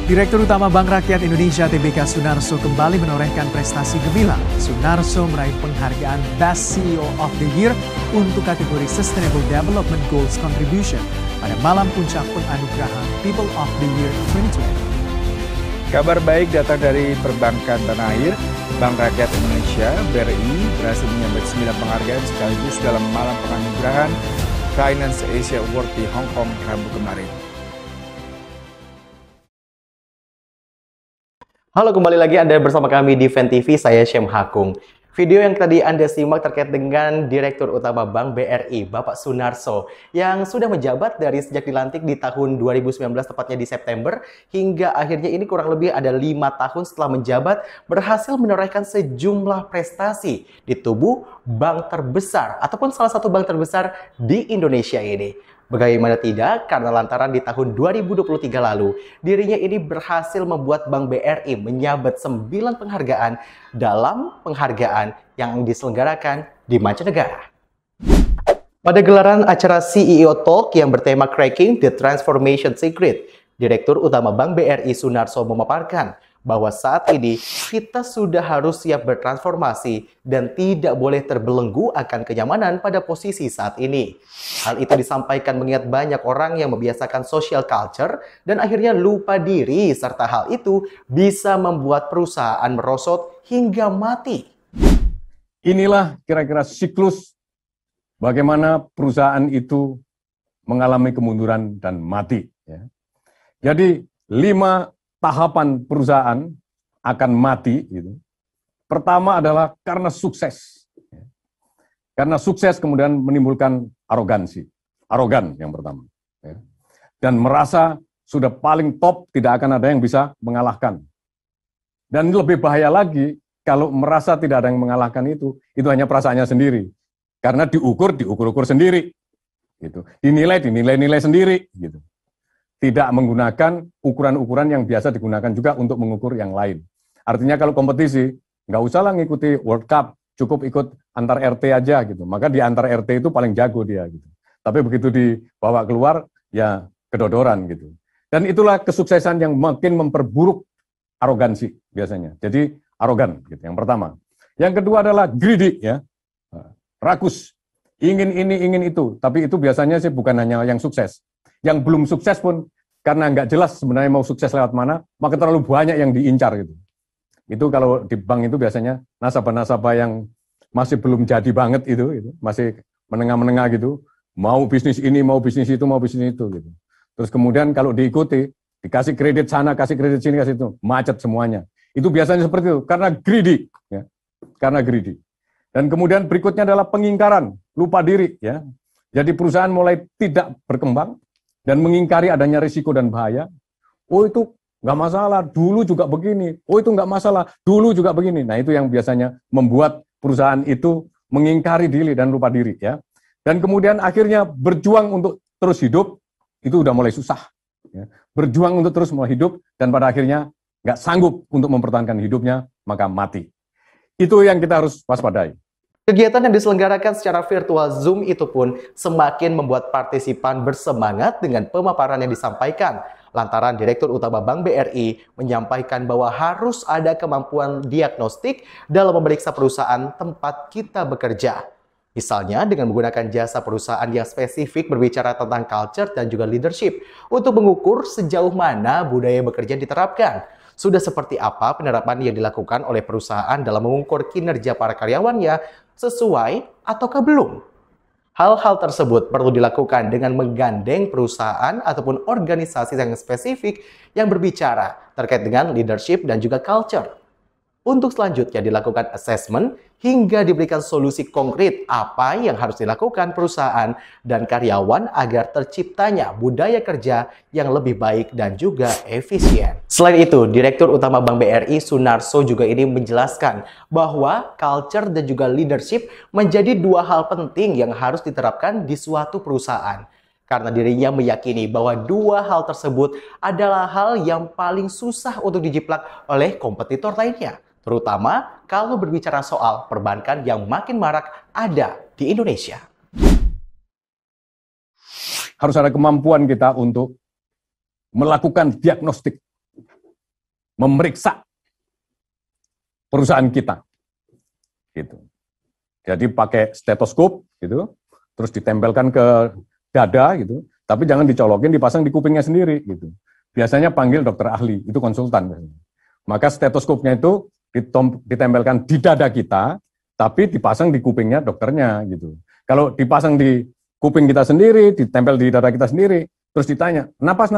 Direktur Utama Bank Rakyat Indonesia TBK Sunarso kembali menorehkan prestasi gemilang. Sunarso meraih penghargaan Best CEO of the Year untuk kategori Sustainable Development Goals Contribution pada malam puncak penganugerahan People of the Year 2020. Kabar baik datang dari Perbankan Tanah Air. Bank Rakyat Indonesia (BRI) berhasil menyabet 9 penghargaan sekaligus dalam malam penganugerahan Finance Asia Award di Hong Kong Rabu kemarin. Halo, kembali lagi Anda bersama kami di Fan TV, saya Syem Hakung. Video yang tadi Anda simak terkait dengan Direktur Utama Bank BRI, Bapak Sunarso, yang sudah menjabat dari sejak dilantik di tahun 2019, tepatnya di September, hingga akhirnya ini kurang lebih ada 5 tahun setelah menjabat, berhasil menorehkan sejumlah prestasi di tubuh bank terbesar, ataupun salah satu bank terbesar di Indonesia ini. Bagaimana tidak, karena lantaran di tahun 2023 lalu, dirinya ini berhasil membuat Bank BRI menyabat 9 penghargaan dalam penghargaan yang diselenggarakan di mancanegara. Pada gelaran acara CEO Talk yang bertema Cracking the Transformation Secret, Direktur Utama Bank BRI Sunarso memaparkan bahwa saat ini kita sudah harus siap bertransformasi dan tidak boleh terbelenggu akan kenyamanan pada posisi saat ini. Hal itu disampaikan mengingat banyak orang yang membiasakan social culture dan akhirnya lupa diri, serta hal itu bisa membuat perusahaan merosot hingga mati. Inilah kira-kira siklus bagaimana perusahaan itu mengalami kemunduran dan mati. Jadi 5 tahapan perusahaan akan mati. Pertama adalah karena sukses. Karena sukses kemudian menimbulkan arogansi. Arogan yang pertama. Dan merasa sudah paling top, tidak akan ada yang bisa mengalahkan. Dan lebih bahaya lagi, kalau merasa tidak ada yang mengalahkan itu hanya perasaannya sendiri. Karena diukur sendiri. Dinilai sendiri. Tidak menggunakan ukuran-ukuran yang biasa digunakan juga untuk mengukur yang lain. Artinya kalau kompetisi, nggak usahlah ngikuti World Cup, cukup ikut antar RT aja gitu. Maka di antar RT itu paling jago dia gitu. Tapi begitu dibawa keluar, ya kedodoran gitu. Dan itulah kesuksesan yang makin memperburuk arogansi biasanya. Jadi arogan gitu, yang pertama. Yang kedua adalah greedy, ya, rakus, ingin ini, ingin itu. Tapi itu biasanya sih bukan hanya yang sukses. Yang belum sukses pun karena nggak jelas sebenarnya mau sukses lewat mana, maka terlalu banyak yang diincar gitu. Itu kalau di bank itu biasanya nasabah-nasabah yang masih belum jadi banget itu masih menengah-menengah gitu, mau bisnis ini, mau bisnis itu, mau bisnis itu gitu. Terus kemudian kalau diikuti, dikasih kredit sana, kasih kredit sini, kasih itu, macet semuanya. Itu biasanya seperti itu karena greedy, ya. Karena greedy. Dan kemudian berikutnya adalah pengingkaran, lupa diri, ya. Jadi perusahaan mulai tidak berkembang dan mengingkari adanya risiko dan bahaya. Oh, itu nggak masalah, dulu juga begini. Oh, itu nggak masalah, dulu juga begini. Nah, itu yang biasanya membuat perusahaan itu mengingkari diri dan lupa diri, ya. Dan kemudian akhirnya berjuang untuk terus hidup, itu udah mulai susah, ya. Berjuang untuk terus mau hidup dan pada akhirnya nggak sanggup untuk mempertahankan hidupnya, maka mati. Itu yang kita harus waspadai. Kegiatan yang diselenggarakan secara virtual Zoom itu pun semakin membuat partisipan bersemangat dengan pemaparan yang disampaikan. Lantaran Direktur Utama Bank BRI menyampaikan bahwa harus ada kemampuan diagnostik dalam memeriksa perusahaan tempat kita bekerja. Misalnya dengan menggunakan jasa perusahaan yang spesifik berbicara tentang culture dan juga leadership untuk mengukur sejauh mana budaya bekerja diterapkan. Sudah seperti apa penerapan yang dilakukan oleh perusahaan dalam mengukur kinerja para karyawannya sesuai ataukah belum? Hal-hal tersebut perlu dilakukan dengan menggandeng perusahaan ataupun organisasi yang spesifik yang berbicara terkait dengan leadership dan juga culture. Untuk selanjutnya dilakukan assessment hingga diberikan solusi konkret apa yang harus dilakukan perusahaan dan karyawan agar terciptanya budaya kerja yang lebih baik dan juga efisien. Selain itu, Direktur Utama Bank BRI Sunarso juga ini menjelaskan bahwa culture dan juga leadership menjadi 2 hal penting yang harus diterapkan di suatu perusahaan. Karena dirinya meyakini bahwa 2 hal tersebut adalah hal yang paling susah untuk dijiplak oleh kompetitor lainnya. Terutama kalau berbicara soal perbankan yang makin marak ada di Indonesia. Harus ada kemampuan kita untuk melakukan diagnostik memeriksa perusahaan kita. Gitu. Jadi pakai stetoskop gitu, terus ditempelkan ke dada gitu, tapi jangan dicolokin, dipasang di kupingnya sendiri gitu. Biasanya panggil dokter ahli, itu konsultan. Maka stetoskopnya itu ditempelkan di dada kita, tapi dipasang di kupingnya dokternya gitu. Kalau dipasang di kuping kita sendiri, ditempel di dada kita sendiri, terus ditanya, napas,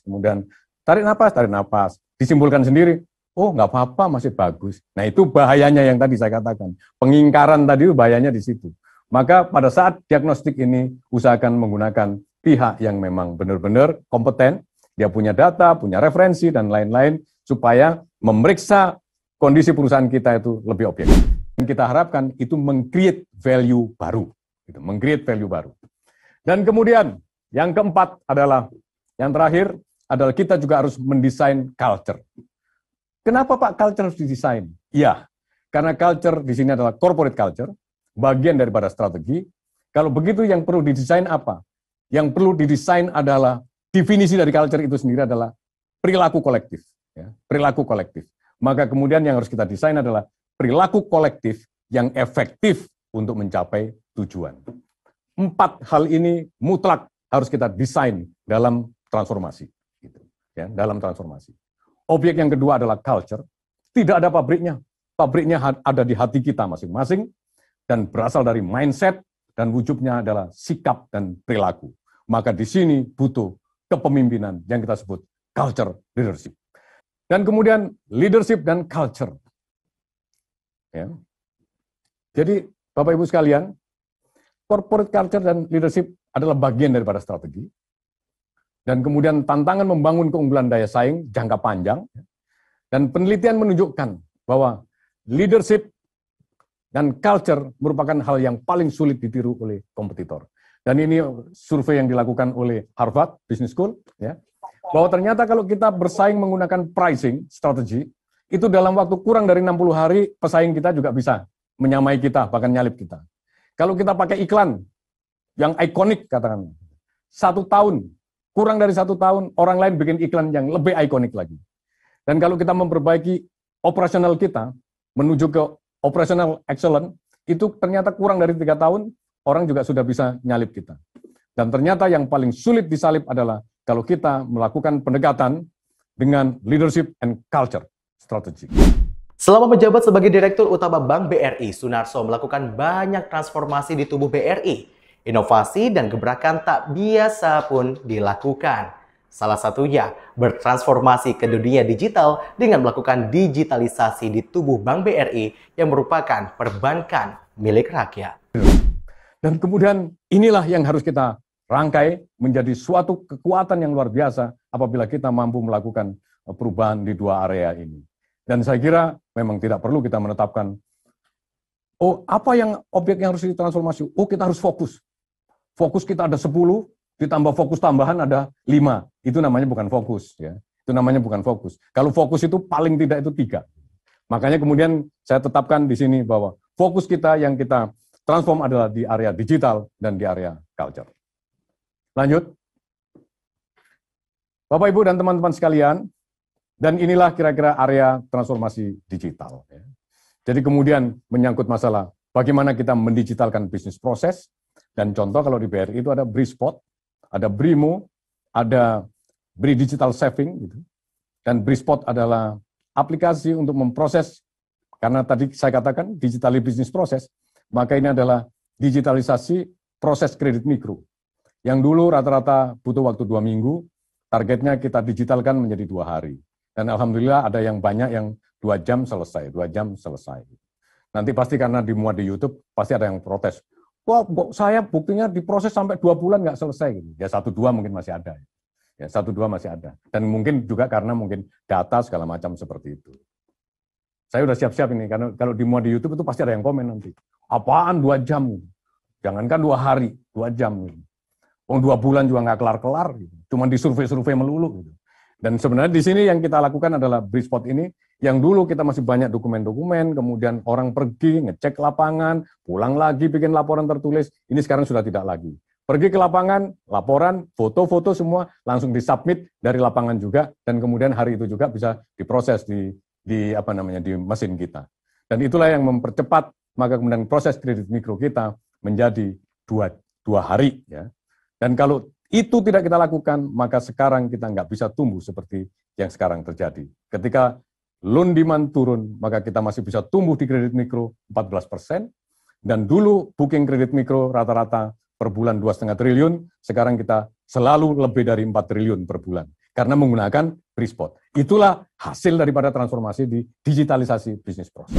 kemudian tarik napas, disimpulkan sendiri, oh nggak apa-apa, masih bagus. Nah itu bahayanya yang tadi saya katakan, pengingkaran tadi itu bahayanya di situ. Maka pada saat diagnostik ini, usahakan menggunakan pihak yang memang benar-benar kompeten, dia punya data, punya referensi, dan lain-lain, supaya memeriksa kondisi perusahaan kita itu lebih objektif. Dan kita harapkan itu meng-create value baru. Gitu, meng-create value baru. Dan kemudian, yang keempat adalah, yang terakhir adalah kita juga harus mendesain culture. Kenapa Pak culture harus didesain? Iya, karena culture di sini adalah corporate culture, bagian daripada strategi. Kalau begitu yang perlu didesain apa? Yang perlu didesain adalah, definisi dari culture itu sendiri adalah perilaku kolektif. Ya, perilaku kolektif. Maka kemudian yang harus kita desain adalah perilaku kolektif yang efektif untuk mencapai tujuan. 4 hal ini mutlak harus kita desain dalam transformasi. Gitu, ya, dalam transformasi. Objek yang kedua adalah culture. Tidak ada pabriknya. Pabriknya ada di hati kita masing-masing dan berasal dari mindset dan wujudnya adalah sikap dan perilaku. Maka di sini butuh kepemimpinan yang kita sebut culture leadership. Dan kemudian leadership dan culture. Ya. Jadi Bapak Ibu sekalian, corporate culture dan leadership adalah bagian daripada strategi. Dan kemudian tantangan membangun keunggulan daya saing jangka panjang. Dan penelitian menunjukkan bahwa leadership dan culture merupakan hal yang paling sulit ditiru oleh kompetitor. Dan ini survei yang dilakukan oleh Harvard Business School, ya, bahwa ternyata kalau kita bersaing menggunakan pricing strategi, itu dalam waktu kurang dari 60 hari, pesaing kita juga bisa menyamai kita, bahkan nyalip kita. Kalau kita pakai iklan yang ikonik, katakan, 1 tahun, kurang dari 1 tahun, orang lain bikin iklan yang lebih ikonik lagi. Dan kalau kita memperbaiki operasional kita, menuju ke operational excellence, itu ternyata kurang dari 3 tahun, orang juga sudah bisa nyalip kita. Dan ternyata yang paling sulit disalip adalah kalau kita melakukan pendekatan dengan leadership and culture strategy. Selama menjabat sebagai Direktur Utama Bank BRI, Sunarso melakukan banyak transformasi di tubuh BRI. Inovasi dan gebrakan tak biasa pun dilakukan. Salah satunya bertransformasi ke dunia digital dengan melakukan digitalisasi di tubuh Bank BRI yang merupakan perbankan milik rakyat. Dan kemudian inilah yang harus kita rangkai menjadi suatu kekuatan yang luar biasa apabila kita mampu melakukan perubahan di 2 area ini. Dan saya kira memang tidak perlu kita menetapkan, oh apa yang objek yang harus ditransformasi? Oh kita harus fokus. Fokus kita ada 10, ditambah fokus tambahan ada 5. Itu namanya bukan fokus. Ya. Itu namanya bukan fokus. Kalau fokus itu paling tidak itu 3. Makanya kemudian saya tetapkan di sini bahwa fokus kita yang kita transform adalah di area digital dan di area culture. Lanjut. Bapak, Ibu, dan teman-teman sekalian, dan inilah kira-kira area transformasi digital. Ya. Jadi kemudian menyangkut masalah bagaimana kita mendigitalkan bisnis proses, dan contoh kalau di BRI itu ada BRISpot, ada BRIMO, ada BRI Digital Saving, gitu. Dan BRISpot adalah aplikasi untuk memproses, karena tadi saya katakan digital business proses, maka ini adalah digitalisasi proses kredit mikro. Yang dulu rata-rata butuh waktu 2 minggu, targetnya kita digitalkan menjadi 2 hari. Dan alhamdulillah ada yang banyak yang 2 jam selesai, 2 jam selesai. Nanti pasti karena dimuat di YouTube, pasti ada yang protes. Wah, saya buktinya diproses sampai 2 bulan nggak selesai. Ya 1-2 mungkin masih ada. Ya 1-2 masih ada. Dan mungkin juga karena mungkin data segala macam seperti itu. Saya udah siap-siap ini, karena kalau dimuat di YouTube itu pasti ada yang komen nanti. Apaan 2 jam? Jangankan 2 hari, 2 jam. Oh 2 bulan juga nggak kelar-kelar. Cuma disurvei-survei melulu. Dan sebenarnya di sini yang kita lakukan adalah BRISpot ini, yang dulu kita masih banyak dokumen-dokumen, kemudian orang pergi, ngecek lapangan, pulang lagi bikin laporan tertulis, ini sekarang sudah tidak lagi. Pergi ke lapangan, laporan, foto-foto semua langsung disubmit dari lapangan juga, dan kemudian hari itu juga bisa diproses di mesin kita. Dan itulah yang mempercepat, maka kemudian proses kredit mikro kita menjadi dua hari. Ya. Dan kalau itu tidak kita lakukan, maka sekarang kita nggak bisa tumbuh seperti yang sekarang terjadi. Ketika loan demand turun, maka kita masih bisa tumbuh di kredit mikro 14%, dan dulu booking kredit mikro rata-rata per bulan 2,5 triliun, sekarang kita selalu lebih dari 4 triliun per bulan. Karena menggunakan Brispot. Itulah hasil daripada transformasi di digitalisasi bisnis proses.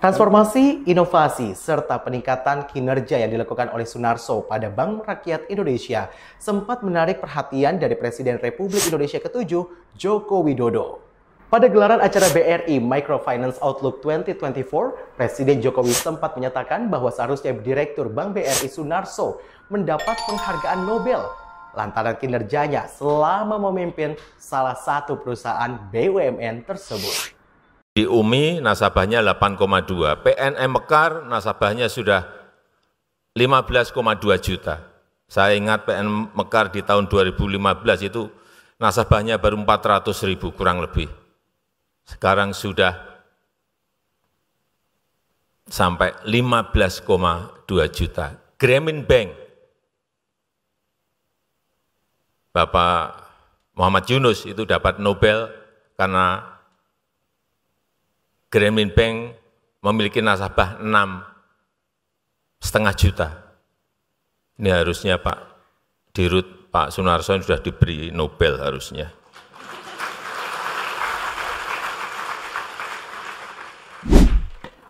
Transformasi, inovasi, serta peningkatan kinerja yang dilakukan oleh Sunarso pada Bank Rakyat Indonesia sempat menarik perhatian dari Presiden Republik Indonesia ke-7, Joko Widodo. Pada gelaran acara BRI Microfinance Outlook 2024, Presiden Jokowi sempat menyatakan bahwa seharusnya Direktur Bank BRI Sunarso mendapat penghargaan Nobel lantaran kinerjanya selama memimpin salah satu perusahaan BUMN tersebut. Di UMI nasabahnya 8,2, PNM Mekar nasabahnya sudah 15,2 juta. Saya ingat PNM Mekar di tahun 2015 itu nasabahnya baru 400.000 kurang lebih. Sekarang sudah sampai 15,2 juta. Grameen Bank, Bapak Muhammad Yunus itu dapat Nobel karena Grameen Bank memiliki nasabah 6,5 juta. Ini harusnya Pak Dirut, Pak Sunarso sudah diberi Nobel harusnya.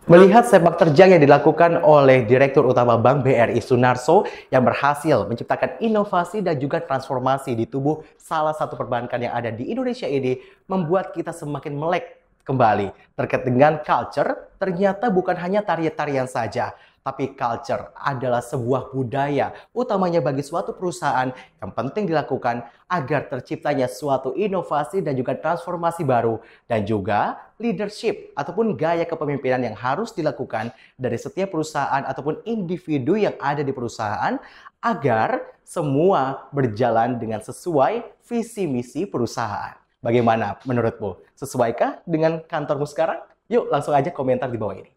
Melihat sepak terjang yang dilakukan oleh Direktur Utama Bank BRI Sunarso yang berhasil menciptakan inovasi dan juga transformasi di tubuh salah satu perbankan yang ada di Indonesia ini, membuat kita semakin melek kembali terkait dengan culture. Ternyata bukan hanya tarian-tarian saja, tapi culture adalah sebuah budaya, utamanya bagi suatu perusahaan yang penting dilakukan agar terciptanya suatu inovasi dan juga transformasi baru, dan juga leadership ataupun gaya kepemimpinan yang harus dilakukan dari setiap perusahaan ataupun individu yang ada di perusahaan agar semua berjalan dengan sesuai visi misi perusahaan. Bagaimana menurutmu? Sesuaikah dengan kantormu sekarang? Yuk langsung aja komentar di bawah ini.